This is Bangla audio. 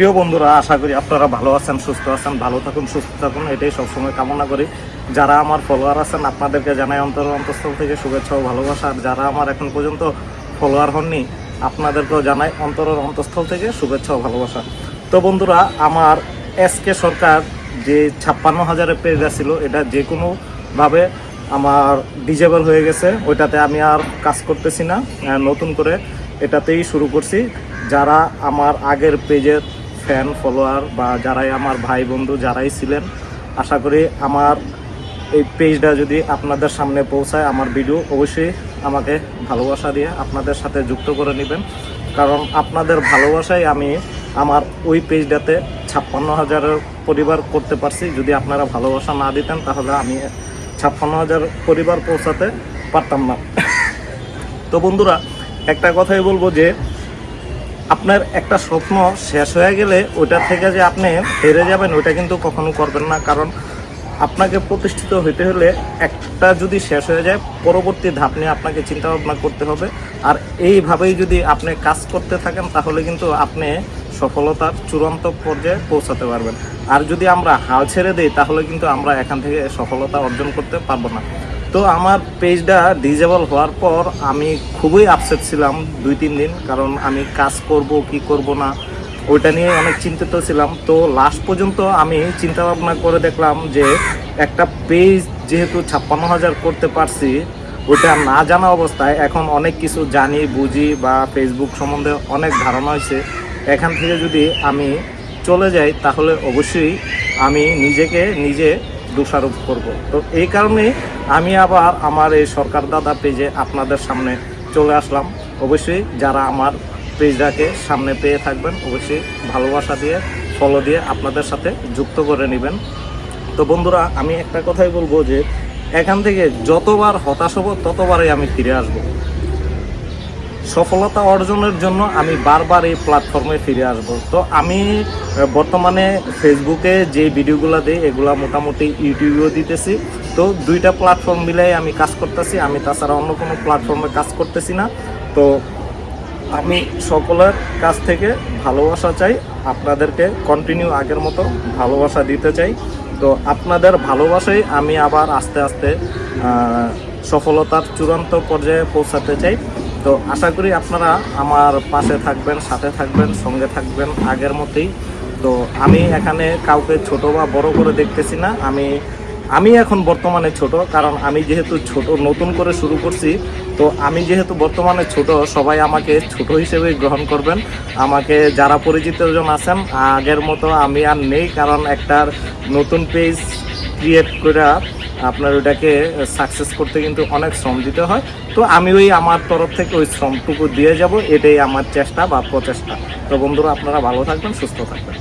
প্রিয় বন্ধুরা, আশা করি আপনারা ভালো আছেন, সুস্থ আছেন। ভালো থাকুন, সুস্থ থাকুন, এটাই সবসময় কামনা করি। যারা আমার ফলোয়ার আছেন আপনাদেরকে জানাই অন্তঃস্থল থেকে শুভেচ্ছা ও ভালোবাসা। আর যারা আমার এখন পর্যন্ত ফলোয়ার হননি আপনাদেরকেও জানাই অন্তঃস্থল থেকে শুভেচ্ছা ও ভালোবাসা। তো বন্ধুরা, আমার এসকে সরকার যে 56,000 পেজটা ছিল, এটা যে কোনোভাবে আমার ডিজেবল হয়ে গেছে। ওইটাতে আমি আর কাজ করতেছি না, নতুন করে এটাতেই শুরু করছি। যারা আমার আগের পেজের ফ্যান ফলোয়ার বা যারাই আমার ভাই বন্ধু যারাই ছিলেন, আশা করি আমার এই পেজটা যদি আপনাদের সামনে পৌঁছায়, আমার ভিডিও অবশ্যই আমাকে ভালোবাসা দিয়ে আপনাদের সাথে যুক্ত করে নেবেন। কারণ আপনাদের ভালোবাসায় আমি আমার ওই পেজটাতে 56,000 পরিবার করতে পারছি। যদি আপনারা ভালোবাসা না দিতেন তাহলে আমি 56,000 পরিবার পৌঁছাতে পারতাম না। তো বন্ধুরা, একটা কথাই বলবো যে আপনার একটা স্বপ্ন শেষ হয়ে গেলে ওটা থেকে যে আপনি হেরে যাবেন, ওইটা কিন্তু কখনো করবেন না। কারণ আপনাকে প্রতিষ্ঠিত হইতে হলে একটা যদি শেষ হয়ে যায়, পরবর্তী ধাপ নিয়ে আপনাকে চিন্তা ভাবনা করতে হবে। আর এইভাবেই যদি আপনি কাজ করতে থাকেন তাহলে কিন্তু আপনি সফলতার চূড়ান্ত পর্যায়ে পৌঁছাতে পারবেন। আর যদি আমরা হাল ছেড়ে দিই তাহলে কিন্তু আমরা এখান থেকে সফলতা অর্জন করতে পারবো না। তো আমার পেজটা ডিজেবল হওয়ার পর আমি খুবই আপসেট ছিলাম 2-3 দিন। কারণ আমি কাজ করব কি করব না ওইটা নিয়ে অনেক চিন্তিত ছিলাম। তো লাস্ট পর্যন্ত আমি চিন্তা ভাবনা করে দেখলাম যে একটা পেজ যেহেতু 56,000 করতে পারছি, ওইটা না জানা অবস্থায় এখন অনেক কিছু জানি বুঝি বা ফেসবুক সম্বন্ধে অনেক ধারণা হয়েছে। এখান থেকে যদি আমি চলে যাই তাহলে অবশ্যই আমি নিজেকে নিজে দোষারোপ করব। তো এই কারণে আমি আবার আমার এই সরকার দাদা পেজে আপনাদের সামনে চলে আসলাম। অবশ্যই যারা আমার পেজটাকে সামনে পেয়ে থাকবেন অবশ্যই ভালোবাসা দিয়ে ফলো দিয়ে আপনাদের সাথে যুক্ত করে নেবেন। তো বন্ধুরা, আমি একটা কথাই বলবো যে এখান থেকে যতবার হতাশ হব ততবারই আমি ফিরে আসব। সফলতা অর্জনের জন্য আমি বারবার এই প্ল্যাটফর্মে ফিরে আসব। তো আমি বর্তমানে ফেসবুকে যে ভিডিওগুলো দিই এগুলা মোটামুটি ইউটিউবেও দিতেছি। তো 2টা প্ল্যাটফর্ম মিলাই আমি কাজ করতেছি। আমি তাছাড়া অন্য কোনো প্ল্যাটফর্মে কাজ করতেছি না। তো আমি সকলের কাছ থেকে ভালোবাসা চাই, আপনাদেরকে কন্টিনিউ আগের মতো ভালোবাসা দিতে চাই। তো আপনাদের ভালোবাসাই আমি আবার আস্তে আস্তে সফলতার চূড়ান্ত পর্যায়ে পৌঁছাতে চাই। তো আশা করি আপনারা আমার পাশে থাকবেন, সাথে থাকবেন, সঙ্গে থাকবেন আগের মতোই। তো আমি এখানে কাউকে ছোট বা বড় করে দেখতেছি না। আমি এখন বর্তমানে ছোট, কারণ আমি যেহেতু ছোট নতুন করে শুরু করছি। তো আমি যেহেতু বর্তমানে ছোট, সবাই আমাকে ছোট হিসেবেই গ্রহণ করবেন। আমাকে যারা পরিচিতজন আছেন, আগের মতো আমি আর নেই। কারণ একটা নতুন পেজ ক্রিয়েট করে আপনার ওইটাকে সাকসেস করতে কিন্তু অনেক শ্রম দিতে হয়। তো আমি আমার তরফ থেকে ওই শ্রমটুকু দিয়ে যাব, এটাই আমার চেষ্টা বা প্রচেষ্টা। তো বন্ধুরা, আপনারা ভালো থাকবেন, সুস্থ থাকবেন।